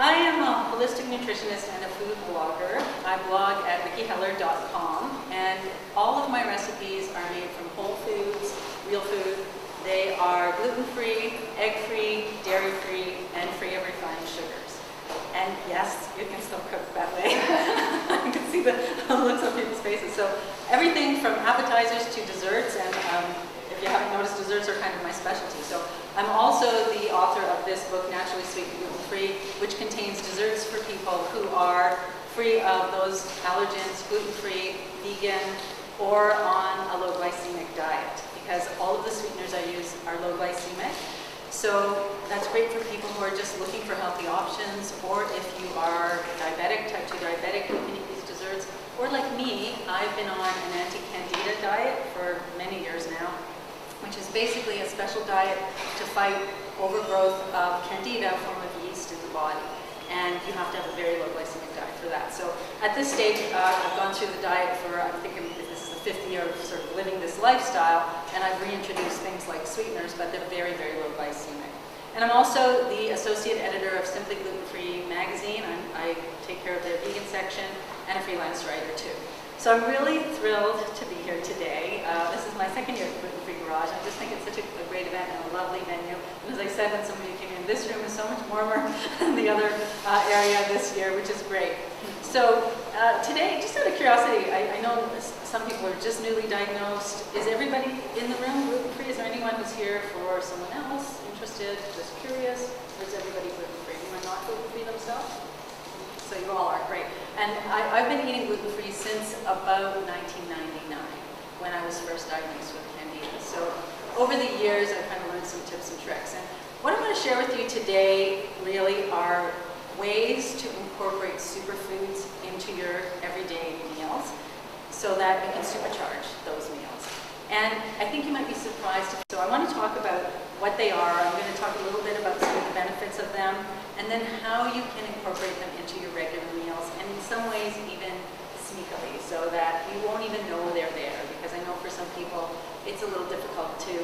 I am a holistic nutritionist and a food blogger. I blog at rickiheller.com, and all of my recipes are made from whole foods, real food. They are gluten-free, egg-free, dairy-free, and free of refined sugars. And yes, you can still cook that way. I can see the looks on people's faces. So everything from appetizers to desserts, and if you haven't noticed, desserts are kind of my specialty. So I'm also the author of this book, Naturally Sweet and Gluten-Free, which contains desserts for people who are free of those allergens, gluten-free, vegan, or on a low glycemic diet, because all of the sweeteners I use are low glycemic. So that's great for people who are just looking for healthy options, or if you are diabetic, type 2 diabetic, you can eat these desserts. Or like me, I've been on an anti-candida diet for many years now, which is basically a special diet to fight overgrowth of candida, a form of yeast in the body. And you have to have a very low glycemic diet for that. So at this stage, I've gone through the diet for, I'm thinking this is the 5th year of sort of living this lifestyle, and I've reintroduced things like sweeteners, but they're very, very low glycemic. And I'm also the associate editor of Simply Gluten-Free magazine. I take care of their vegan section, and a freelance writer too. So I'm really thrilled to be here today. This is my 2nd year at Gluten-free Garage. I just think it's such a great event and a lovely venue. And as I said when somebody came in, this room is so much warmer than the other area this year, which is great. So today, just out of curiosity, I know some people are just newly diagnosed. Is everybody in the room gluten-free? Is there anyone who's here for someone else, interested, just curious? Or is everybody gluten-free? Anyone not gluten-free themselves? So you all are, great. And I've been eating gluten-free since about 1999, when I was first diagnosed with candida. So over the years, I've kind of learned some tips and tricks. And what I'm going to share with you today really are ways to incorporate superfoods into your everyday meals so that you can supercharge those meals. And I think you might be surprised. So I want to talk about what they are. I'm going to talk a little bit about some of the benefits of them, and then how you can incorporate them into your regular meals, and in some ways even sneakily, so that you won't even know they're there. Because I know for some people it's a little difficult to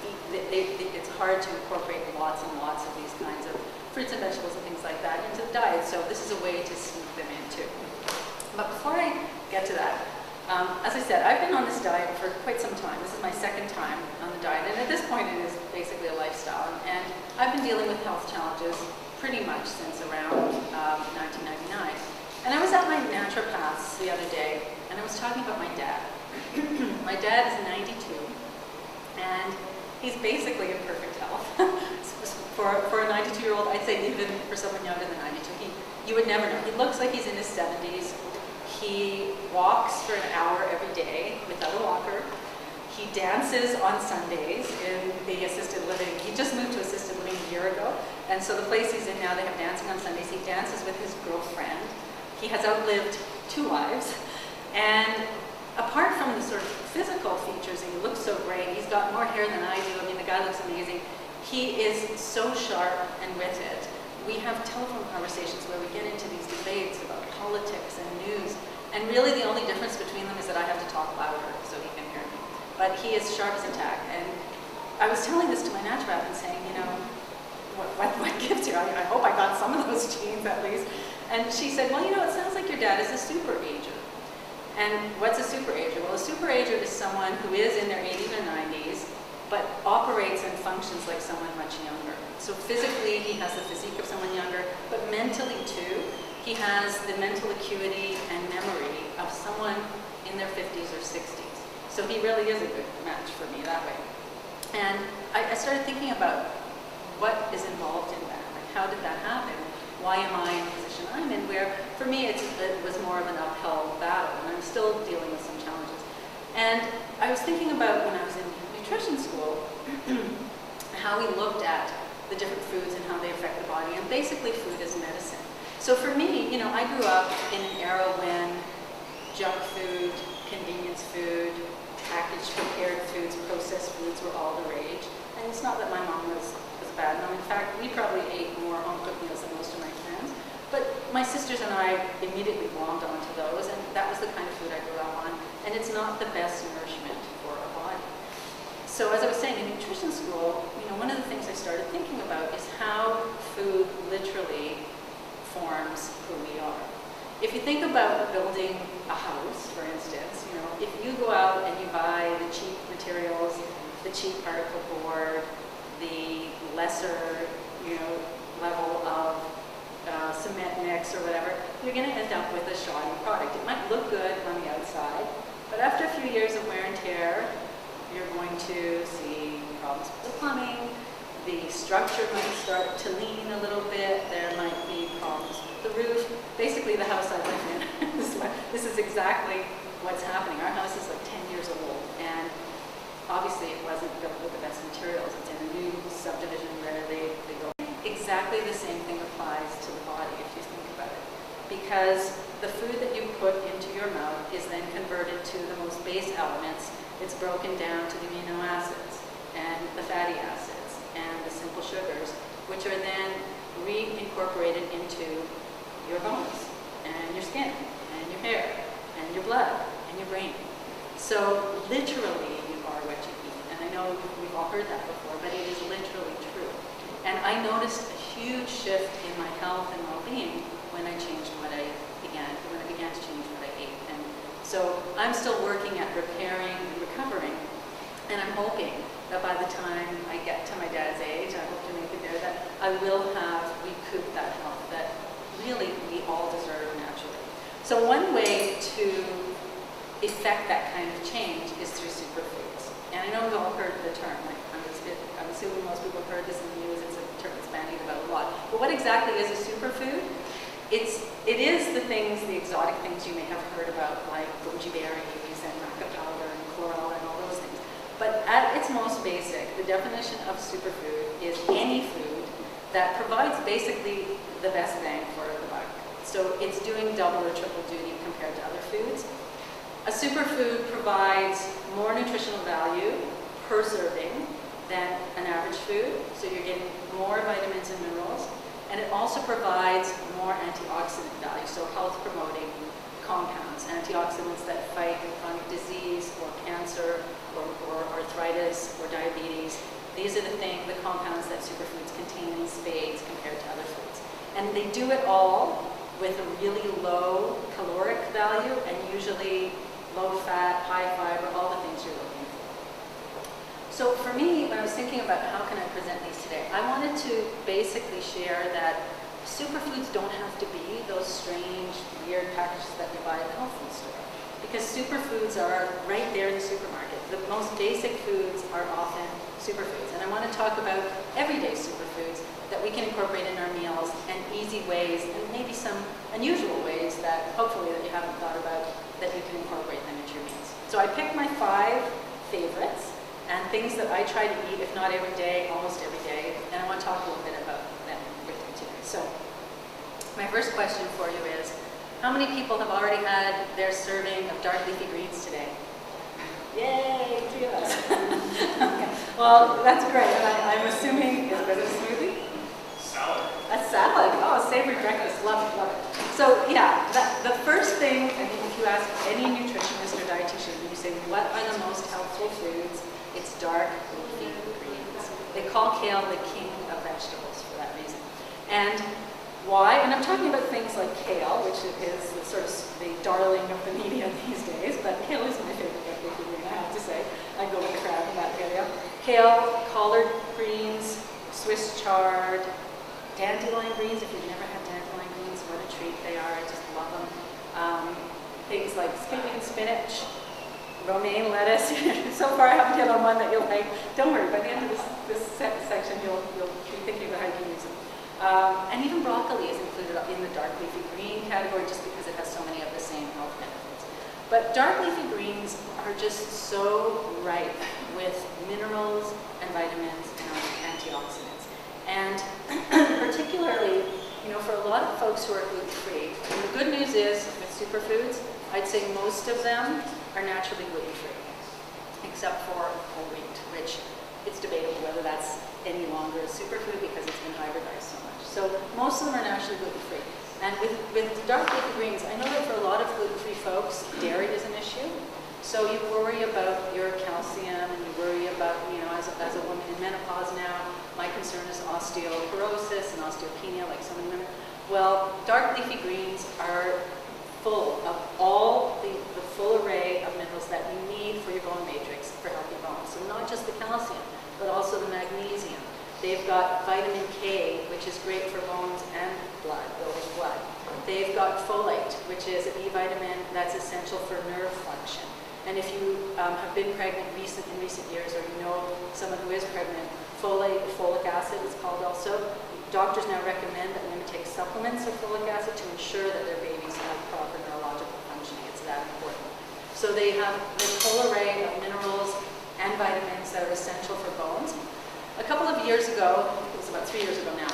eat. It's hard to incorporate lots and lots of these kinds of fruits and vegetables and things like that into the diet. So this is a way to sneak them in too. But before I get to that, as I said, I've been on this diet for quite some time. This is my 2nd time on the diet, and at this point it is basically a lifestyle. And I've been dealing with health challenges pretty much since around 1999. And I was at my naturopath's the other day, and I was talking about my dad. My dad is 92, and he's basically in perfect health. For a 92-year-old, I'd say even for someone younger than 92, you would never know. He looks like he's in his 70s. He walks for an hour every day without a walker. He dances on Sundays in the assisted living. He just moved to assisted living a year ago, and so the place he's in now, they have dancing on Sundays. He dances with his girlfriend. He has outlived 2 wives, and apart from the sort of physical features, and he looks so great, he's got more hair than I do. I mean, the guy looks amazing. He is so sharp and with it. We have telephone conversations where we get into these debates about politics and news, and really the only difference between them is that I have to talk louder so he can hear me. But he is sharp as a tack. And I was telling this to my naturopath and saying, you know, what gives you? I hope I got some of those genes at least. And she said, well, you know, it sounds like your dad is a super ager. And what's a super ager? Well, a super ager is someone who is in their 80s or 90s, but operates and functions like someone much younger. So physically, he has the physique of someone younger, but mentally too, he has the mental acuity and memory of someone in their 50s or 60s. So he really is a good match for me that way. And I started thinking about what is involved in that. Like, how did that happen? Why am I in the position I'm in? Where, for me, it was more of an uphill battle, and I'm still dealing with some challenges. And I was thinking about when I was in nutrition school, how we looked at the different foods and how they affect the body, and basically food is medicine. So for me, you know, I grew up in an era when junk food, convenience food, packaged prepared foods, processed foods were all the rage. And it's not that my mom was bad. No, in fact, we probably ate more home-cooked meals than most of my friends. But my sisters and I immediately glommed onto those, and that was the kind of food I grew up on. And it's not the best nourishment for a body. So as I was saying, in nutrition school, you know, one of the things I started thinking about is how food literally forms who we are. If you think about building a house, for instance, if you go out and you buy the cheap materials, the cheap particle board, the lesser, level of cement mix or whatever, you're going to end up with a shoddy product. It might look good on the outside, but after a few years of wear and tear, you're going to see problems with the plumbing, the structure might start to lean a little bit, there might be problems with the roof. Basically, the house I live in, this is exactly what's happening. Our house is like 10 years old, and obviously it wasn't built with the best materials. It's in a new subdivision where they go. Exactly the same thing applies to the body if you think about it. Because the food that you put into your mouth is then converted to the most base elements. It's broken down to the amino acids and the fatty acids and the simple sugars, which are then reincorporated into your bones and your skin and your hair and your blood and your brain. So literally you are what you eat. And I know we've all heard that before, but it is literally true. And I noticed a huge shift in my health and well-being when I began to change what I ate. And so I'm still working at repairing and recovering, and I'm hoping that by the time I get to my dad's age, I hope to make it there, that I will have recouped that health that really we all deserve naturally. So one way to effect that kind of change is through superfoods. And I know we've all heard the term. I'm assuming most people have heard this in the news. It's a term that's bandied about a lot. But what exactly is a superfood? It is the things, the exotic things you may have heard about, like goji berries and maca powder and chlorella and all those things. But at its most basic, the definition of superfood is any food that provides basically the best bang for the buck. So it's doing double or triple duty compared to other foods. A superfood provides more nutritional value per serving than an average food, so you're getting more vitamins and minerals, and it also provides more antioxidant value, so health-promoting compounds, antioxidants that fight chronic disease or cancer or arthritis or diabetes. These are the compounds that superfoods contain in spades compared to other foods. And they do it all with a really low caloric value and usually low fat, high fiber, all the things you're looking for. So for me, when I was thinking about how can I present these today, I wanted to basically share that superfoods don't have to be those strange, weird packages that you buy at the health food store. Because superfoods are right there in the supermarket. The most basic foods are often superfoods. And I want to talk about everyday superfoods that we can incorporate in our meals and easy ways and maybe some unusual ways that hopefully that you haven't thought about that you can incorporate them into your meals. So I picked my 5 favorites and things that I try to eat, if not every day, almost every day. And I want to talk a little bit about them with you today. So my first question for you is, how many people have already had their serving of dark leafy greens today? Yay, 3 of us. Okay. Well, that's great. And I'm assuming, is it a smoothie? Salad. A salad. Oh, savory breakfast. Love it, love it. So yeah, the first thing, I think if you ask any nutritionist or dietitian, you say, what are the most helpful foods? It's dark leafy greens. They call kale the king of vegetables for that reason. And why? And I'm talking about things like kale, which is sort of the darling of the media these days, but kale is my favorite leafy green, I have to say. I go with the crowd in that area. Kale, collard greens, Swiss chard, dandelion greens. If you've never had dandelion greens, what a treat they are. I just love them. Things like spinach, romaine lettuce. So far I haven't hit on one that you'll like. Don't worry, by the end of this section you'll be thinking about how you can use them. And even broccoli is included in the dark leafy green category just because it has so many of the same health benefits. But dark leafy greens are just so ripe with minerals and vitamins and antioxidants. And particularly, for a lot of folks who are gluten-free, and the good news is with superfoods, I'd say most of them are naturally gluten-free, except for whole wheat, which it's debatable whether that's any longer a superfood because it's been hybridized so much. So most of them are naturally gluten-free. And with dark leafy greens, I know that for a lot of gluten-free folks, dairy is an issue. So you worry about your calcium and you worry about, as a woman in menopause now, my concern is osteoporosis and osteopenia, like so many women. Well, dark leafy greens are full of all the full array of minerals that you need for your bone matrix for healthy bones. So not just the calcium, but also the magnesium. They've got vitamin K, which is great for bones and blood, building blood. They've got folate, which is a B vitamin that's essential for nerve function. And if you have been pregnant in recent years, or you know someone who is pregnant, folate, folic acid is called also. Doctors now recommend that women take supplements of folic acid to ensure that their babies have proper neurological functioning. It's that important. So they have this whole array of minerals and vitamins that are essential for bones. A couple of years ago, it was about 3 years ago now,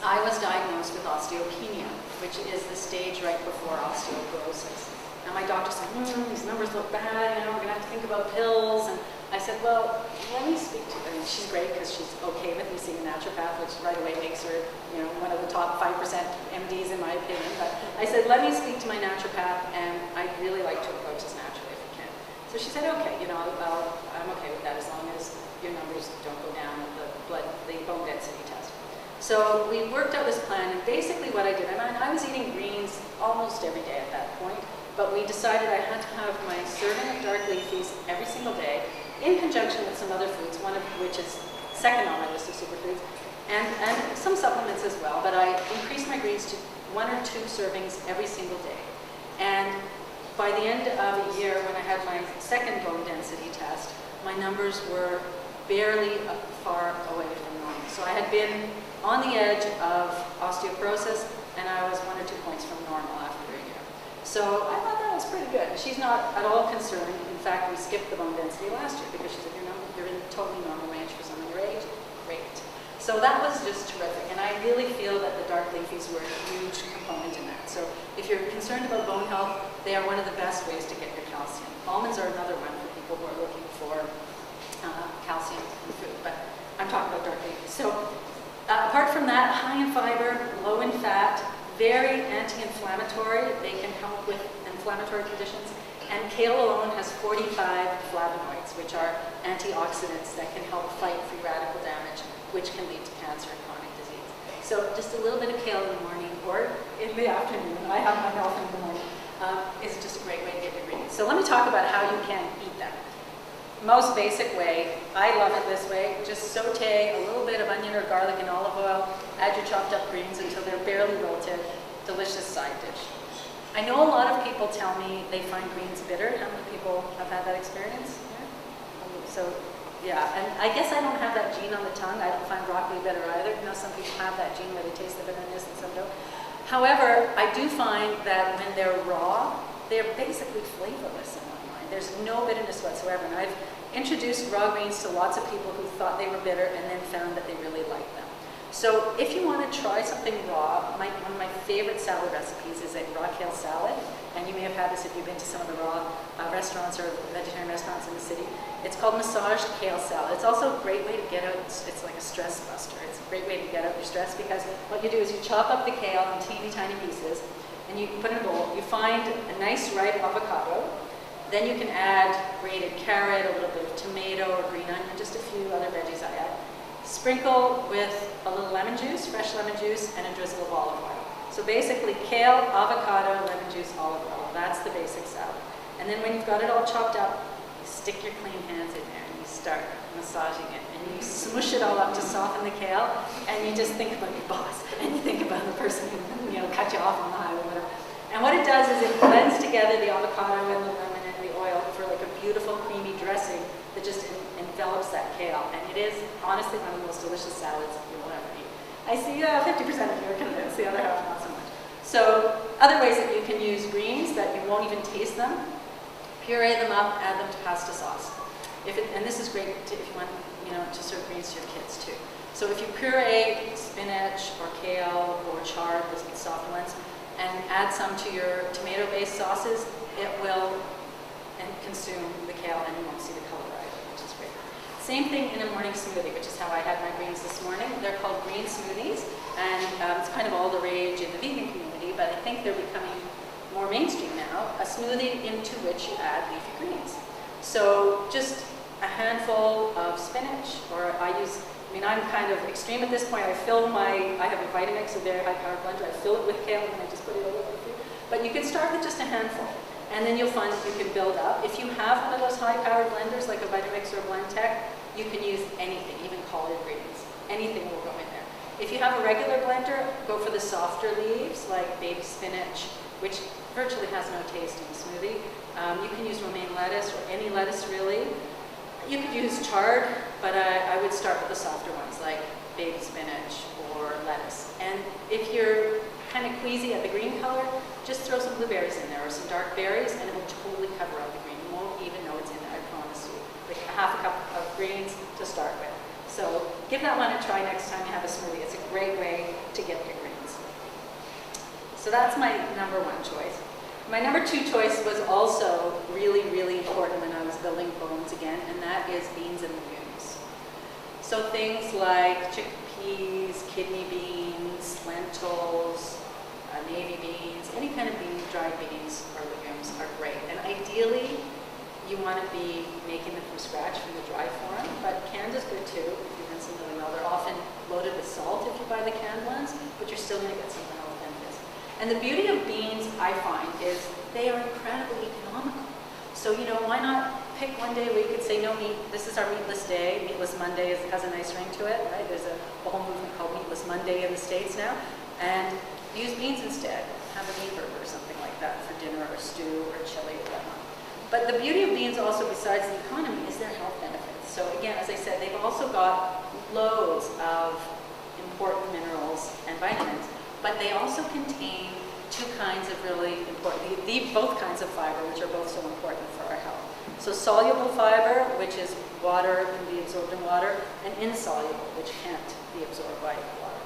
I was diagnosed with osteopenia, which is the stage right before osteoporosis. And my doctor said, these numbers look bad, we're going to have to think about pills. And I said, well, let me speak to her. And she's great because she's okay with me seeing a naturopath, which right away makes her, one of the top 5% MDs in my opinion. But I said, let me speak to my naturopath, and I'd really like to approach this naturally if you can. So she said, okay, I'm okay with that as long as your numbers don't go down with the bone density test. So we worked out this plan, and basically what I did, I was eating greens almost every day at that point. But we decided I had to have my serving of dark leafies every single day in conjunction with some other foods, one of which is second on my list of superfoods, and some supplements as well. But I increased my greens to 1 or 2 servings every single day. And by the end of a year, when I had my second bone density test, my numbers were barely far away from normal. So I had been on the edge of osteoporosis, and I was 1 or 2 points from normal after a year. So I thought that was pretty good. She's not at all concerned. In fact, we skipped the bone density last year because she said, you're in totally normal range for someone your age. Great. So that was just terrific. And I really feel that the dark leafies were a huge component in that. So if you're concerned about bone health, they are one of the best ways to get your calcium. Almonds are another one for people who are looking for calcium in food. But I'm talking about dark leafies. So apart from that, high in fiber, low in fat, very anti-inflammatory. They can help with inflammatory conditions. And kale alone has 45 flavonoids, which are antioxidants that can help fight free radical damage, which can lead to cancer and chronic disease. So just a little bit of kale in the morning or in the afternoon, I have my health in the morning, is just a great way to get your greens. So let me talk about how you can eat them. Most basic way, I love it this way, just saute a little bit of onion or garlic in olive oil, add your chopped up greens until they're barely wilted, delicious side dish. I know a lot of people tell me they find greens bitter. How many people have had that experience? Yeah. So, yeah, and I guess I don't have that gene on the tongue. I don't find broccoli bitter either. Some people have that gene where they taste the bitterness and some don't. However, I do find that when they're raw, they're basically flavorless in my mind. There's no bitterness whatsoever. And I've introduced raw greens to lots of people who thought they were bitter and then found that they really liked them. So if you want to try something raw, one of my favorite salad recipes is a raw kale salad. And you may have had this if you've been to some of the raw restaurants or vegetarian restaurants in the city. It's called massaged kale salad. It's also a great way to get out, it's like a stress buster. It's a great way to get out your stress because what you do is you chop up the kale in teeny tiny pieces and you put it in a bowl. You find a nice ripe avocado. Then you can add grated carrot, a little bit of tomato or green onion, just a few other veggies I add. Sprinkle with a little lemon juice, fresh lemon juice, and a drizzle of olive oil. So basically kale, avocado, lemon juice, olive oil. That's the basic salad. And then when you've got it all chopped up, you stick your clean hands in there and you start massaging it. And you smush it all up to soften the kale, and you just think about your boss, and you think about the person who cut you off on the highway, whatever. And what it does is it blends together the avocado and the lemon and the oil for like a beautiful creamy dressing that just envelops that kale. And it is honestly one of the most delicious salads you will ever eat. I see 50% of you are convinced, the other half not so much. So other ways that you can use greens that you won't even taste them, puree them up, add them to pasta sauce. And this is great if you want to serve greens to your kids too. So if you puree spinach or kale or chard, those soft ones, and add some to your tomato-based sauces, it will consume the kale and you won't see the color either, which is great. Same thing in a morning smoothie, which is how I had my greens this morning. They're called green smoothies, and it's kind of all the rage in the vegan community, but I think they're becoming more mainstream now. A smoothie into which you add leafy greens. So just a handful of spinach, or I use I mean, I'm kind of extreme at this point. I have a Vitamix, a very high power blender. I fill it with kale and I just put it over the food. But you can start with just a handful. And then you'll find that you can build up. If you have one of those high-powered blenders, like a Vitamix or a Blendtec, you can use anything, even collard greens. Anything will go in there. If you have a regular blender, go for the softer leaves, like baby spinach, which virtually has no taste in a smoothie. You can use romaine lettuce or any lettuce, really. You could use chard, but I would start with the softer ones, like baby spinach or lettuce. And if you're kind of queasy at the green color, just throw some blueberries in there or some dark berries and it will totally cover up the green. You won't even know it's in there, I promise you. Like a half a cup of greens to start with. So give that one a try next time you have a smoothie. It's a great way to get your greens. So that's my number one choice. My number two choice was also really, really important when I was building bones again, and that is beans and legumes. So things like chickpeas, kidney beans, lentils, navy beans, any kind of beans, dried beans or legumes are great. And ideally, you want to be making them from scratch from the dry form, but canned is good too if you rinse them really well. They're often loaded with salt if you buy the canned ones, but you're still going to get some mineral benefits. And the beauty of beans, I find, is they are incredibly economical. So, why not pick one day where you could say no meat, this is our meatless day. Meatless Monday has a nice ring to it, right? There's a whole movement called Meatless Monday in the States now. And use beans instead. Have a meat burger or something like that for dinner or stew or chili or whatnot. But the beauty of beans also, besides the economy, is their health benefits. So again, as I said, they've also got loads of important minerals and vitamins, but they also contain two kinds of really important, both kinds of fiber, which are both so important for our health. So soluble fiber, which is water, can be absorbed in water, and insoluble, which can't be absorbed by water.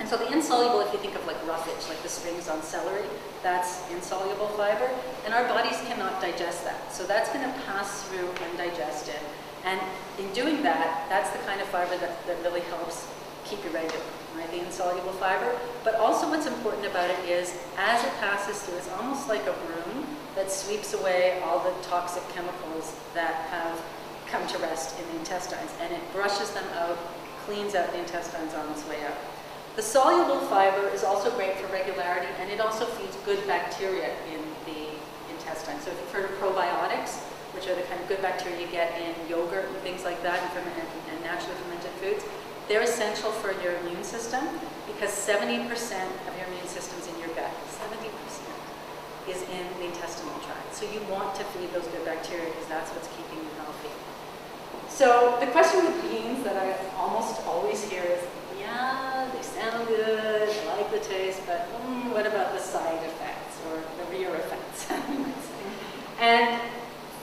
And so the insoluble, if you think of like roughage, like the strings on celery, that's insoluble fiber, and our bodies cannot digest that. So that's going to pass through undigested. And in doing that, that's the kind of fiber that really helps keep you regular, right? The insoluble fiber. But also what's important about it is, as it passes through, it's almost like a broom that sweeps away all the toxic chemicals that have come to rest in the intestines, and it brushes them out, cleans out the intestines on its way out. The soluble fiber is also great for regularity, and it also feeds good bacteria in the intestine. So if you've heard of probiotics, which are the kind of good bacteria you get in yogurt and things like that, and naturally fermented foods, they're essential for your immune system because 70% of your immune system's in your gut. 70% is in the intestinal tract. So you want to feed those good bacteria because that's what's keeping you healthy. So the question with beans that I almost always hear is, yeah, they sound good, I like the taste, but what about the side effects or the rear effects, you might say. And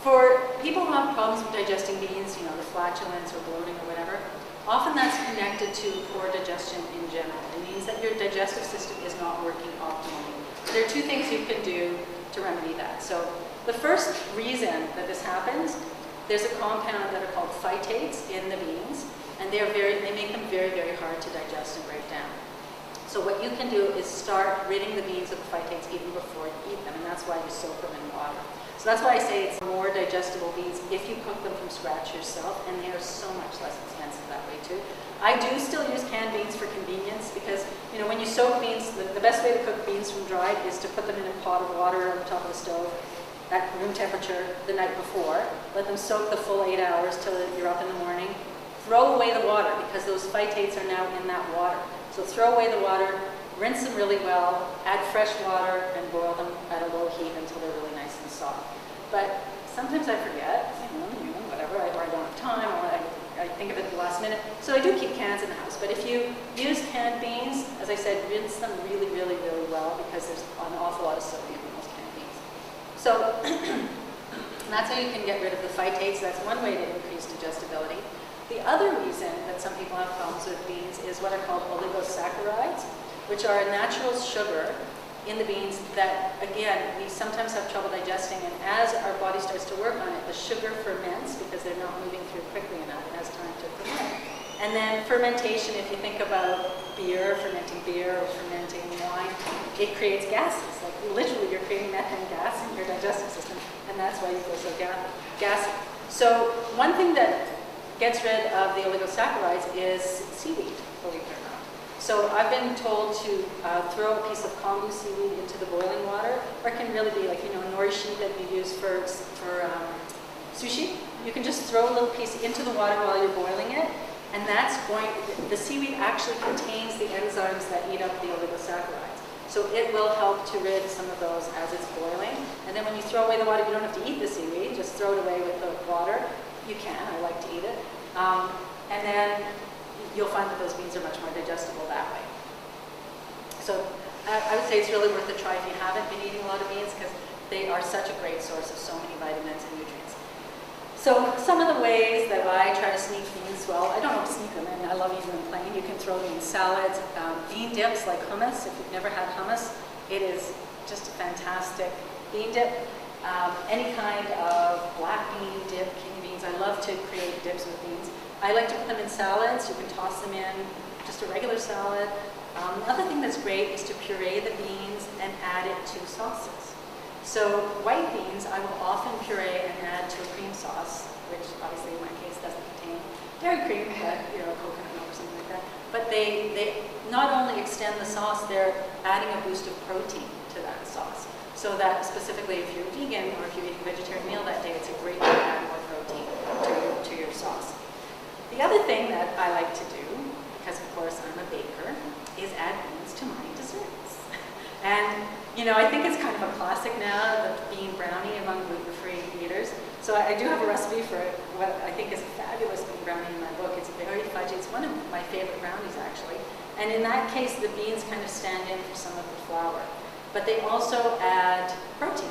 for people who have problems with digesting beans, the flatulence or bloating or whatever, often that's connected to poor digestion in general. It means that your digestive system is not working optimally. There are two things you can do to remedy that. So the first reason that this happens, there's a compound that are called phytates in the beans, and they make them very, very hard to digest and break down. So what you can do is start ridding the beans of the phytates even before you eat them, and that's why you soak them in water. So that's why I say it's more digestible beans if you cook them from scratch yourself, and they are so much less expensive that way too. I do still use canned beans for convenience because, when you soak beans, the best way to cook beans from dried is to put them in a pot of water on the top of the stove at room temperature the night before. Let them soak the full 8 hours till you're up in the morning. Throw away the water because those phytates are now in that water. So throw away the water, rinse them really well, add fresh water, and boil them at a low heat until they're really nice and soft. But sometimes I forget, whatever, or I don't have time, or I think of it at the last minute. So I do keep cans in the house. But if you use canned beans, as I said, rinse them really, really, really well because there's an awful lot of sodium in those canned beans. So that's how you can get rid of the phytates. That's one way to increase digestibility. The other reason that some people have problems with beans is what are called oligosaccharides, which are a natural sugar in the beans that, again, we sometimes have trouble digesting, and as our body starts to work on it, the sugar ferments because they're not moving through quickly enough. It has time to ferment. And then fermentation, if you think about fermenting beer or fermenting wine, it creates gases. Like literally you're creating methane gas in your digestive system, and that's why you feel so gassy. So one thing that gets rid of the oligosaccharides is seaweed, believe it or not. So I've been told to throw a piece of kombu seaweed into the boiling water, or it can really be like, nori sheet that you use for sushi. You can just throw a little piece into the water while you're boiling it, and the seaweed actually contains the enzymes that eat up the oligosaccharides. So it will help to rid some of those as it's boiling. And then when you throw away the water, you don't have to eat the seaweed, just throw it away with the water. You can, I like to eat it. And then you'll find that those beans are much more digestible that way. So I would say it's really worth a try if you haven't been eating a lot of beans, because they are such a great source of so many vitamins and nutrients. So some of the ways that I try to sneak beans, well, I don't sneak them in. I love eating them plain. You can throw them in salads, bean dips like hummus. If you've never had hummus, it is just a fantastic bean dip. Any kind of black bean dip, kidney beans. I love to create dips with beans. I like to put them in salads. You can toss them in just a regular salad. Another thing that's great is to puree the beans and add it to sauces. So white beans, I will often puree and add to a cream sauce, which obviously in my case doesn't contain dairy cream, but coconut milk or something like that. But they not only extend the sauce, they're adding a boost of protein to that sauce. So that specifically if you're vegan or if you're eating a vegetarian meal that day, it's a great way to add more protein to your sauce. The other thing that I like to do, because of course I'm a baker, is add beans to my desserts. And I think it's kind of a classic now, the bean brownie among gluten-free eaters. So I do have a recipe for what I think is a fabulous bean brownie in my book. It's very fudgy. It's one of my favorite brownies, actually. And in that case, the beans kind of stand in for some of the flour. But they also add protein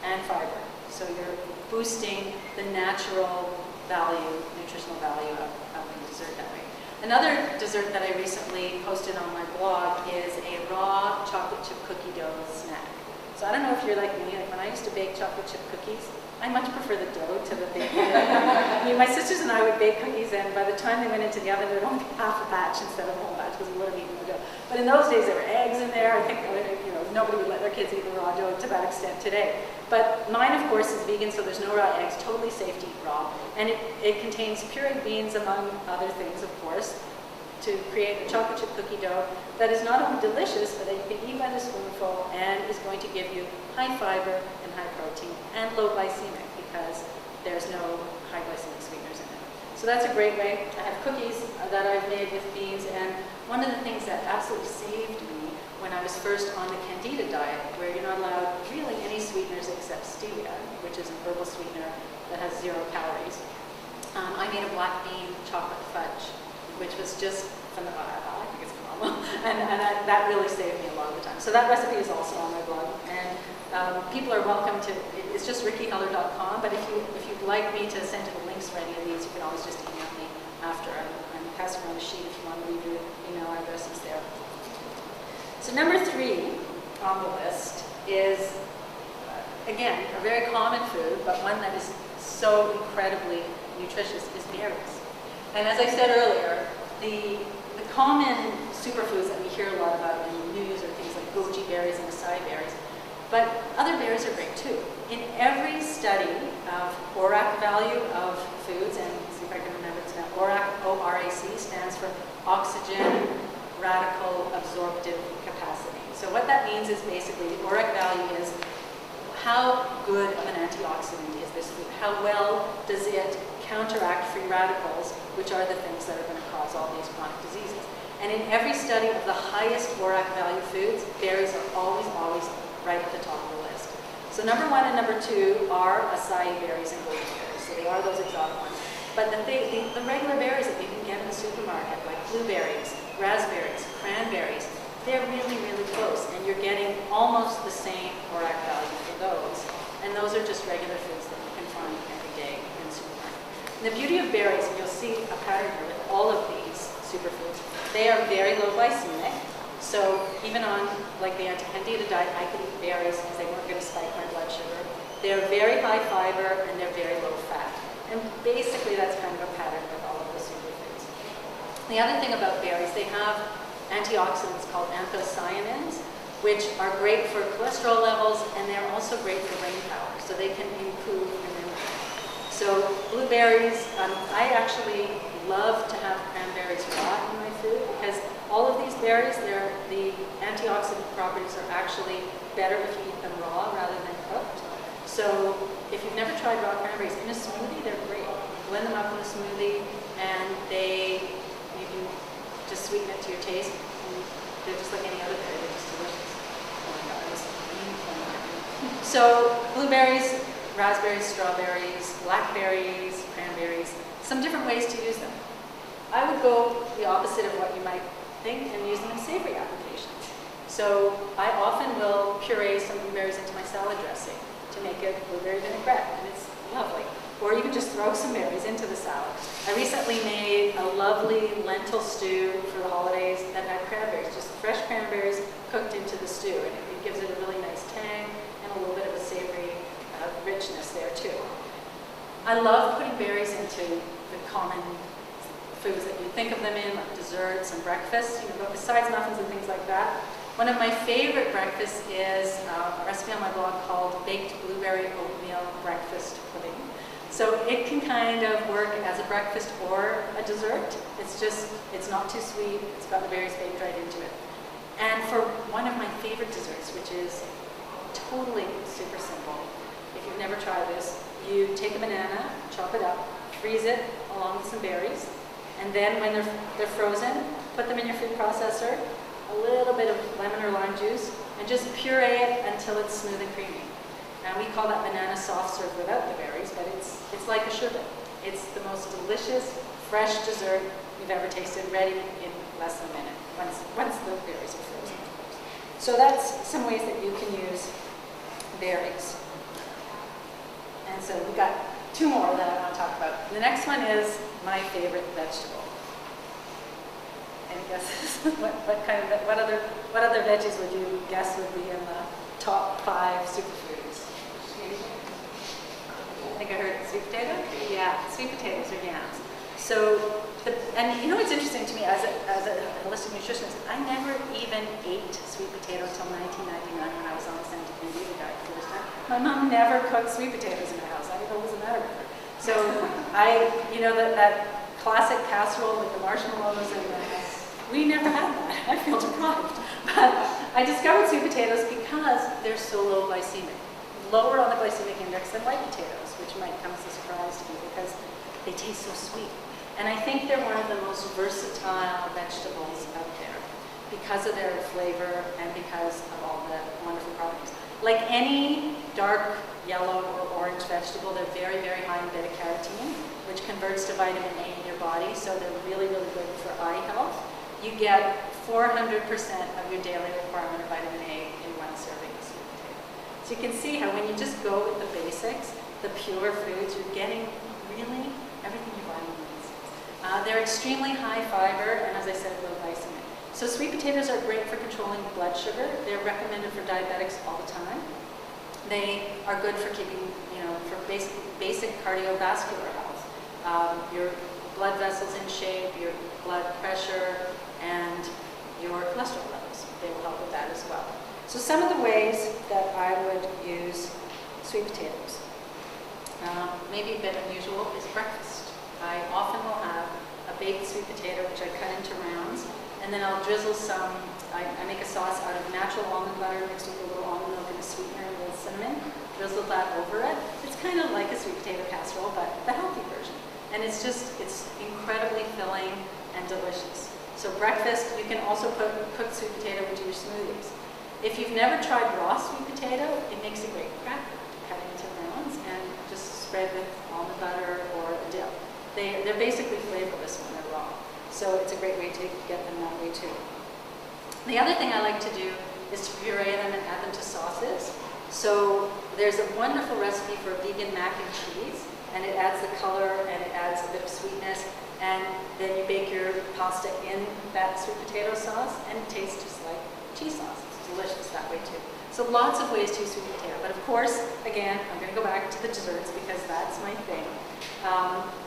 and fiber. So you're boosting the natural value, nutritional value of the dessert that way. Another dessert that I recently posted on my blog is a raw chocolate chip cookie dough snack. So I don't know if you're like me, like when I used to bake chocolate chip cookies, I much prefer the dough to the baking. My sisters and I would bake cookies, and by the time they went into the oven, there would only be half a batch instead of a whole batch, because we would have eaten the dough. But in those days, there were eggs in there. I think nobody would let their kids eat the raw dough to that extent today. But mine, of course, is vegan, so there's no raw eggs, totally safe to eat raw. And it contains pureed beans, among other things, of course, to create a chocolate chip cookie dough that is not only delicious, but that you can eat by the spoonful and is going to give you high fiber and high protein and low glycemic, because there's no high glycemic sweeteners in it. So that's a great way. I have cookies that I've made with beans, and one of the things that absolutely saved me when I was first on the Candida diet, where you're not allowed really any sweeteners except stevia, which is an herbal sweetener that has 0 calories. I made a black bean chocolate fudge, which was just phenomenal. I think it's phenomenal. and that really saved me a lot of the time. So that recipe is also on my blog. And people are welcome to, it's just rickiheller.com, but if you'd like me to send you the links for any of these, you can always just email me after. I'm passing around a sheet if you want to leave your email addresses there. So number 3 on the list is, again, a very common food, but one that is so incredibly nutritious, is berries. And as I said earlier, the common superfoods that we hear a lot about in the news are things like goji berries and acai berries, but other berries are great too. In every study of ORAC value of foods, and see if I can remember it's now, ORAC, O-R-A-C, stands for oxygen radical absorptive capacity. So what that means is basically the ORAC value is how good of an antioxidant is this food? How well does it counteract free radicals, which are the things that are going to cause all these chronic diseases? And in every study of the highest ORAC value foods, berries are always right at the top of the list. So number 1 and number 2 are acai berries and goji berries. So they are those exotic ones. But the regular berries that you can get in the supermarket, like blueberries, raspberries, cranberries, they're really, really close. And you're getting almost the same ORAC value for those. And those are just regular foods that you can find every day in the supermarket. And the beauty of berries, and you'll see a pattern here with all of these superfoods, they are very low glycemic. So even on like the anti-candida diet, I could eat berries because they weren't going to spike my blood sugar. They're very high fiber and they're very low fat. And basically that's kind of a pattern with all of the superfoods. The other thing about berries, they have antioxidants called anthocyanins, which are great for cholesterol levels, and they're also great for brain power, so they can improve your memory. So blueberries, I actually love to have cranberries raw in my food because all of these berries, the antioxidant properties are actually better if you eat them raw rather than cooked. So if you've never tried raw cranberries in a smoothie, they're great. Blend them up in a smoothie and you can just sweeten it to your taste. And they're just like any other berry, they're just delicious. Oh my God, I was eating. So blueberries, raspberries, strawberries, blackberries, cranberries, some different ways to use them. I would go the opposite of what you might think and use them in savory applications. So I often will puree some blueberries into my salad dressing to make a blueberry vinaigrette, and it's lovely. Or even just throw some berries into the salad. I recently made a lovely lentil stew for the holidays that had cranberries, just fresh cranberries cooked into the stew, and it gives it a really nice tang and a little bit of a savory richness there too. I love putting berries into the common foods that you think of them in, like desserts and breakfasts, but besides muffins and things like that. One of my favorite breakfasts is a recipe on my blog called Baked Blueberry Oatmeal Breakfast Pudding. So it can kind of work as a breakfast or a dessert. It's not too sweet, it's got the berries baked right into it. And for one of my favorite desserts, which is totally super simple, if you've never tried this, you take a banana, chop it up, freeze it along with some berries, and then when they're frozen, put them in your food processor, a little bit of lemon or lime juice, and just puree it until it's smooth and creamy. Now we call that banana soft serve without the berries, but it's like a sherbet. It's the most delicious, fresh dessert you've ever tasted, ready in less than a minute, once the berries are frozen, of course. So that's some ways that you can use berries. And so we've got two more that I want to talk about. The next one is my favorite vegetable. Any guesses? what other veggies would you guess would be in the top 5 superfoods? I think I heard sweet potato? Yeah, sweet potatoes or yams. So, and you know what's interesting to me as a holistic nutritionist, I never even ate sweet potato until 1999 when I was on the Scientific Eating diet for the first time. My mom never cooked sweet potatoes in the house. I didn't know what was the matter with her. So that classic casserole with the marshmallows and we never had that. I feel deprived. But I discovered sweet potatoes because they're so low glycemic. Lower on the glycemic index than white potatoes, which might come as a surprise to you because they taste so sweet. And I think they're one of the most versatile vegetables out there because of their flavor and because of all the wonderful properties. Like any dark yellow or orange vegetable, they're very, very high in beta-carotene, which converts to vitamin A in your body, so they're really, really good for eye health. You get 400% of your daily requirement of vitamin A in one serving of sweet potato. So you can see how when you just go with the basics, the pure foods, you're getting really everything your body needs. They're extremely high fiber, and as I said, low glycemic. So sweet potatoes are great for controlling blood sugar. They're recommended for diabetics all the time. They are good for keeping, for basic cardiovascular health. Your blood vessels in shape, your blood pressure, and your cholesterol levels. They will help with that as well. So some of the ways that I would use sweet potatoes, maybe a bit unusual, is breakfast. I often will have a baked sweet potato, which I cut into rounds, and then I'll drizzle some, I make a sauce out of natural almond butter mixed with a little almond milk and a sweetener and a little cinnamon, drizzle that over it. It's kind of like a sweet potato casserole, but the healthy version. And it's incredibly filling and delicious. So breakfast, you can also put cooked sweet potato into your smoothies. If you've never tried raw sweet potato, it makes a great cracker. Cut it into rounds and just spread with almond butter or a dip. They're basically flavorless when they're raw. So it's a great way to get them that way too. The other thing I like to do is to puree them and add them to sauces. So there's a wonderful recipe for vegan mac and cheese, and it adds the color and it adds a bit of sweetness, and then you bake your pasta in that sweet potato sauce and it tastes just like cheese sauce. It's delicious that way too. So lots of ways to use sweet potato. But of course, again, I'm going to go back to the desserts because that's my thing.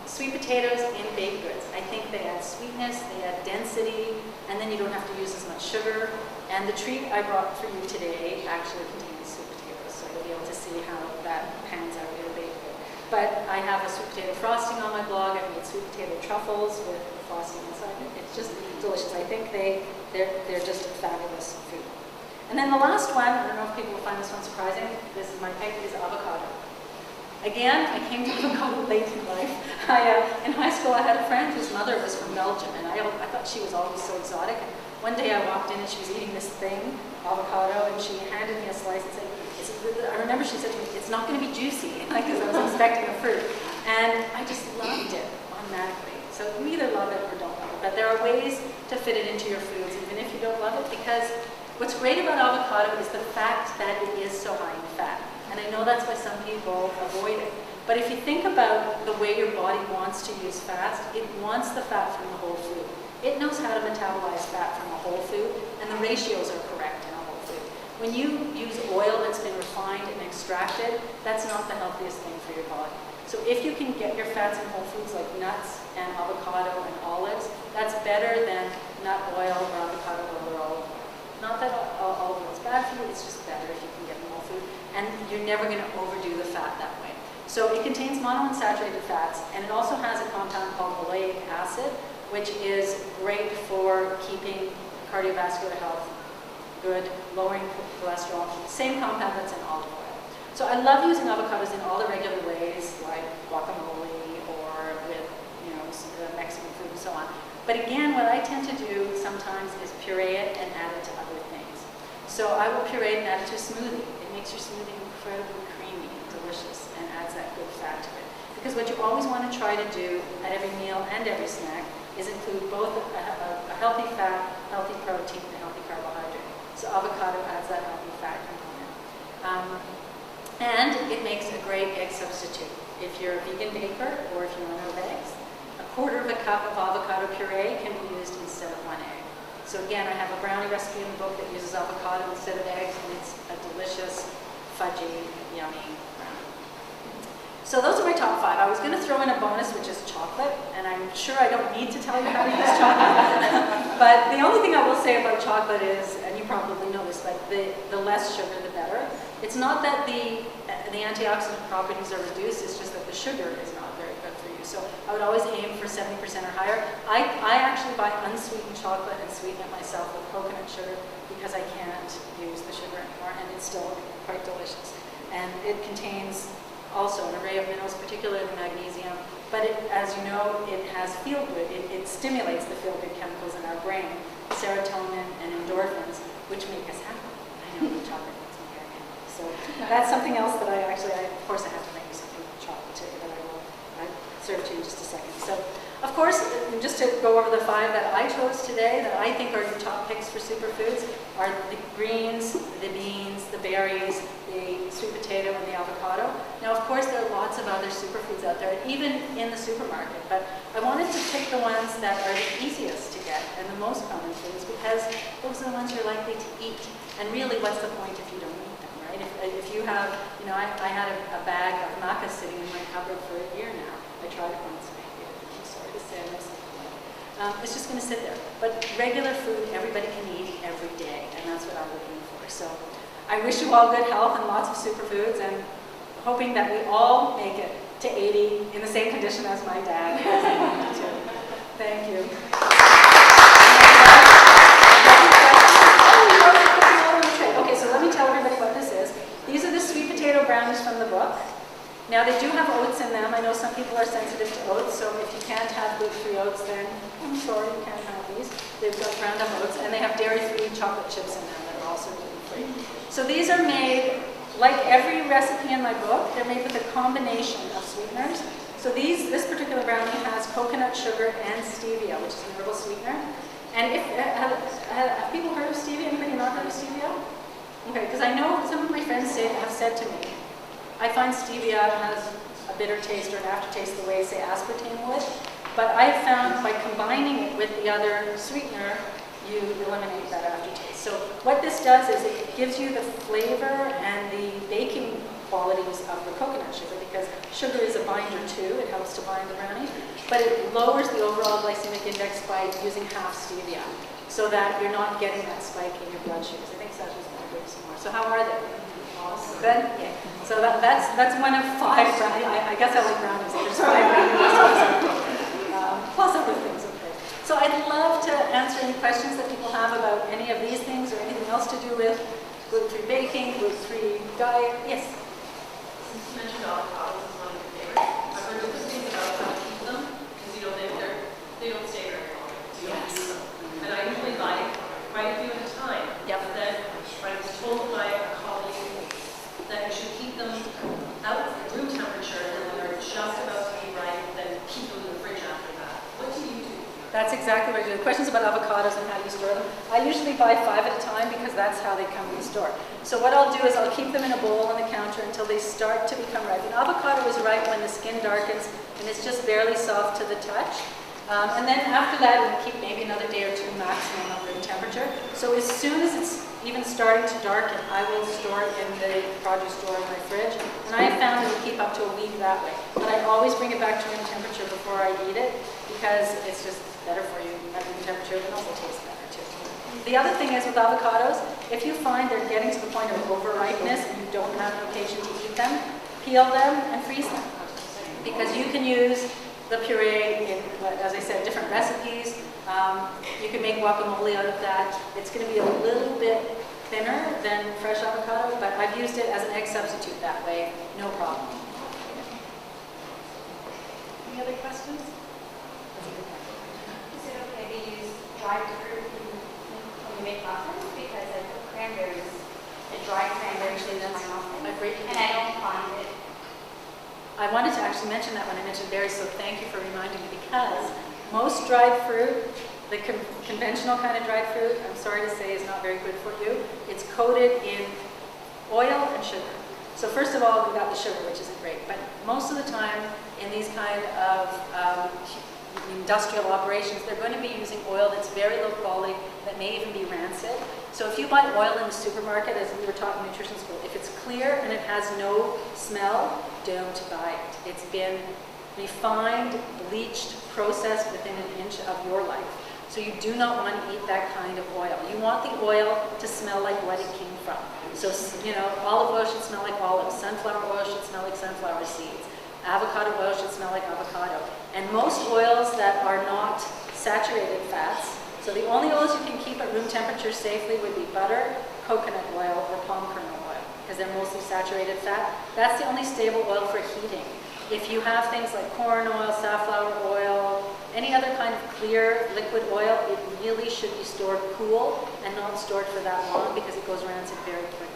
Sweet potatoes in baked goods. I think they add sweetness, they add density, and then you don't have to use as much sugar. And the treat I brought for you today actually contains sweet potatoes, so you'll be able to see how that pans out in a baked good. But I have a sweet potato frosting on my blog. I've made sweet potato truffles with the frosting inside it. It's just delicious. I think they're just a fabulous food. And then the last one, I don't know if people will find this one surprising. This is my pick, is avocado. Again, I came to avocado late in life. In high school, I had a friend whose mother was from Belgium, and I thought she was always so exotic. And one day I walked in and she was eating this thing, avocado, and she handed me a slice and said, I remember she said to me, "It's not going to be juicy," because I was expecting a fruit. And I just loved it automatically. So you either love it or don't love it. But there are ways to fit it into your foods, even if you don't love it, because what's great about avocado is the fact that it is so high in fat. And I know that's why some people avoid it. But if you think about the way your body wants to use fats, it wants the fat from the whole food. It knows how to metabolize fat from a whole food, and the ratios are correct in a whole food. When you use oil that's been refined and extracted, that's not the healthiest thing for your body. So if you can get your fats in whole foods like nuts and avocado and olives, that's better than nut oil or avocado oil or olive oil. Not that olive oil is bad for you, it's just better if you can get in whole food. And you're never going to overdo the fat that way. So it contains monounsaturated fats, and it also has a compound called oleic acid, which is great for keeping cardiovascular health good, lowering cholesterol, same compound that's in olive oil. So I love using avocados in all the regular ways, like guacamole or with Mexican food and so on. But again, what I tend to do sometimes is puree it and add it to other things. So I will puree it and add it to a smoothie. It makes your smoothie incredibly creamy and delicious and adds that good fat to it. Because what you always want to try to do at every meal and every snack is include both a healthy fat, healthy protein, and healthy carbohydrate. So avocado adds that healthy fat component. And it makes a great egg substitute. If you're a vegan baker or if you run out of eggs, a quarter of a cup of avocado puree can be used instead of one egg. So again, I have a brownie recipe in the book that uses avocado instead of eggs, and it's a delicious, fudgy, yummy brownie. So those are my top 5. I was going to throw in a bonus, which is chocolate, and I'm sure I don't need to tell you how to use chocolate. But the only thing I will say about chocolate is, and you probably know this, but the less sugar, the better. It's not that the antioxidant properties are reduced, it's just that the sugar is not very good for you. So I would always aim for 70% or higher. I actually buy unsweetened chocolate and sweeten it myself with coconut sugar because I can't use the sugar anymore, and it's still quite delicious. And it contains also an array of minerals, particularly magnesium, but as you know, it has feel-good. It stimulates the feel-good chemicals in our brain, serotonin and endorphins, which make us happy. I know the chocolate makes me very happy. So that's something else that of course I have to make you something with chocolate too, that I will serve to you in just a second. So, of course, just to go over the 5 that I chose today, that I think are your top picks for superfoods, are the greens, the beans, the berries, the sweet potato, and the avocado. Now, of course, there are lots of other superfoods out there, even in the supermarket, but I wanted to pick the ones that are the easiest to get and the most common foods, because those are the ones you're likely to eat. And really, what's the point if you don't eat them, right? If you have, I had a bag of maca sitting in my cupboard for a year now. I tried it once. It's just going to sit there. But regular food, everybody can eat every day, and that's what I'm looking for. So I wish you all good health and lots of superfoods, and hoping that we all make it to 80 in the same condition as my dad. Thank you. Okay, so let me tell everybody what this is. These are the sweet potato brownies from the book. Now, they do have oats in them. I know some people are sensitive to oats, so if you can't have gluten-free oats, then I'm sorry, you can't have these. They've got ground up oats, and they have dairy-free chocolate chips in them that are also gluten-free. So these are made, like every recipe in my book, they're made with a combination of sweeteners. So this particular brownie has coconut sugar and stevia, which is an herbal sweetener. And have people heard of stevia? Anybody not heard of stevia? Okay, because I know some of my friends have said to me, I find stevia has a bitter taste or an aftertaste the way, say, aspartame would. But I found by combining it with the other sweetener, you eliminate that aftertaste. So what this does is it gives you the flavor and the baking qualities of the coconut sugar, because sugar is a binder too. It helps to bind the brownie. But it lowers the overall glycemic index by using half stevia, so that you're not getting that spike in your blood sugars. I think Sasha's going to give some more. So how are they? Awesome. Good? Yeah. So that's one of 5 brownies. I guess I like brownies. There's 5 brownies. Plus other things, okay. So I'd love to answer any questions that people have about any of these things or anything else to do with gluten-free baking, gluten-free diet. Yes? Since you mentioned avocados as one of your favorites, I've heard different things about how to keep them, because they don't stay very long. You don't use them. And I usually buy quite a few at a time. Yep. But then I was told by a colleague that you should keep them out at room temperature, and when they're just about to be ripe, then keep them in the fridge after that. What do you do? That's exactly what I do. The question's about avocados and how do you store them. I usually buy 5 at a time because that's how they come in the store. So what I'll do is I'll keep them in a bowl on the counter until they start to become ripe. An avocado is ripe when the skin darkens and it's just barely soft to the touch. And then after that, we'll keep maybe another day or 2 maximum at room temperature. So as soon as it's even starting to darken, I will store it in the produce store in my fridge. And I have found it will keep up to a week that way. But I always bring it back to room temperature before I eat it because it's just better for you at room temperature and also tastes better too. The other thing is with avocados, if you find they're getting to the point of overripeness and you don't have an occasion to eat them, peel them and freeze them. Because you can use the puree in, as I said, different recipes. You can make guacamole out of that. It's going to be a little bit thinner than fresh avocado, but I've used it as an egg substitute that way, no problem. Any other questions? Is it okay to use dried fruit when you make muffins? Because I put cranberries, the dried cranberries into my muffin, and I don't find it. I wanted to actually mention that when I mentioned berries, so thank you for reminding me, because most dried fruit, the conventional kind of dried fruit, I'm sorry to say, is not very good for you. It's coated in oil and sugar. So first of all, we've got the sugar, which isn't great, but most of the time in these kind of industrial operations, they're going to be using oil that's very low quality, that may even be rancid. So if you buy oil in the supermarket, as we were taught in nutrition school, if it's clear and it has no smell, don't buy it. It's been refined, bleached, processed within an inch of your life. So you do not want to eat that kind of oil. You want the oil to smell like what it came from. So, olive oil should smell like olives. Sunflower oil should smell like sunflower seeds. Avocado oil should smell like avocado. And most oils that are not saturated fats, so the only oils you can keep at room temperature safely would be butter, coconut oil, or palm kernel oil, because they're mostly saturated fat. That's the only stable oil for heating. If you have things like corn oil, safflower oil, any other kind of clear liquid oil, it really should be stored cool and not stored for that long because it goes rancid very quickly.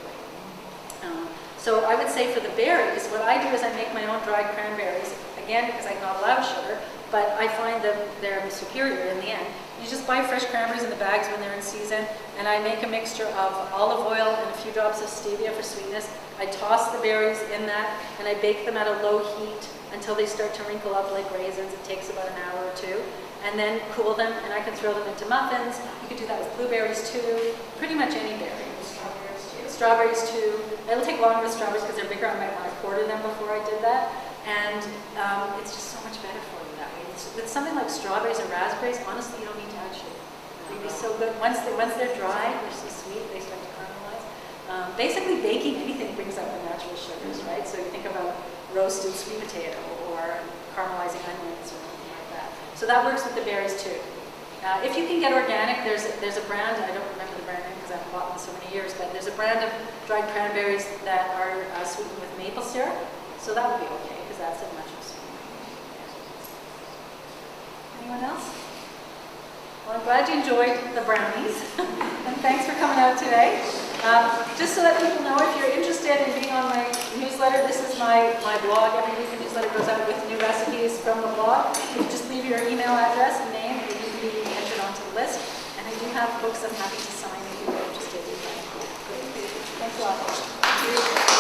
So I would say for the berries, what I do is I make my own dried cranberries, again because I'm not allowed sugar, but I find that they're superior in the end. You just buy fresh cranberries in the bags when they're in season, and I make a mixture of olive oil and a few drops of stevia for sweetness. I toss the berries in that, and I bake them at a low heat until they start to wrinkle up like raisins. It takes about an hour or 2. And then cool them, and I can throw them into muffins. You could do that with blueberries too, pretty much any berry. Strawberries too. It'll take longer with strawberries because they're bigger. I might want to quarter them before I did that. And it's just so much better for you that way. With something like strawberries or raspberries, honestly, you don't need to add sugar. They'd be so good. Once they're dry, they're so sweet, they start to caramelize. Basically, baking anything brings out the natural sugars, right? So you think about roasted sweet potato or caramelizing onions or anything like that. So that works with the berries too. If you can get organic, there's a brand, I don't remember the brand name because I've bought them so many years, but there's a brand of dried cranberries that are sweetened with maple syrup. So that would be okay because that's a natural sweetener. Anyone else? Well, I'm glad you enjoyed the brownies, and thanks for coming out today. Just so that people know, if you're interested in being on my newsletter, this is my blog. Every week the newsletter goes out with new recipes from the blog. You can just leave your email address and name, and you can be entered onto the list. And I do have books I'm happy to sign if you're interested in that. Thanks a lot.